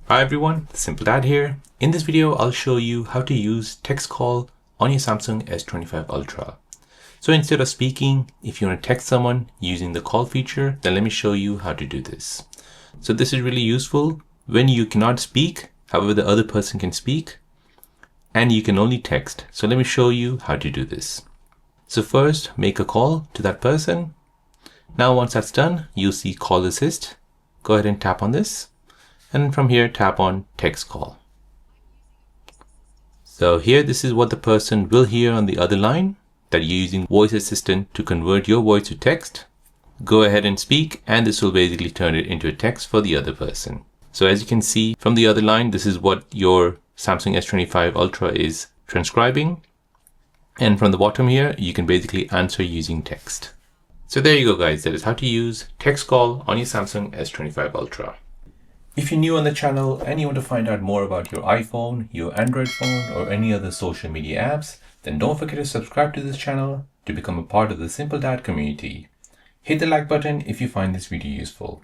Hi everyone, Simple Dad here. In this video, I'll show you how to use text call on your Samsung S25 Ultra. So instead of speaking, if you want to text someone using the call feature, then let me show you how to do this. So this is really useful when you cannot speak, however the other person can speak, and you can only text. So let me show you how to do this. So first, make a call to that person. Now once that's done, you'll see Call Assist. Go ahead and tap on this. And from here, tap on text call. So here, this is what the person will hear on the other line, that you're using voice assistant to convert your voice to text. Go ahead and speak, and this will basically turn it into a text for the other person. So as you can see from the other line, this is what your Samsung S25 Ultra is transcribing. And from the bottom here, you can basically answer using text. So there you go, guys. That is how to use text call on your Samsung S25 Ultra. If you're new on the channel and you want to find out more about your iPhone, your Android phone, or any other social media apps, then don't forget to subscribe to this channel to become a part of the Simple Dad community. Hit the like button if you find this video useful.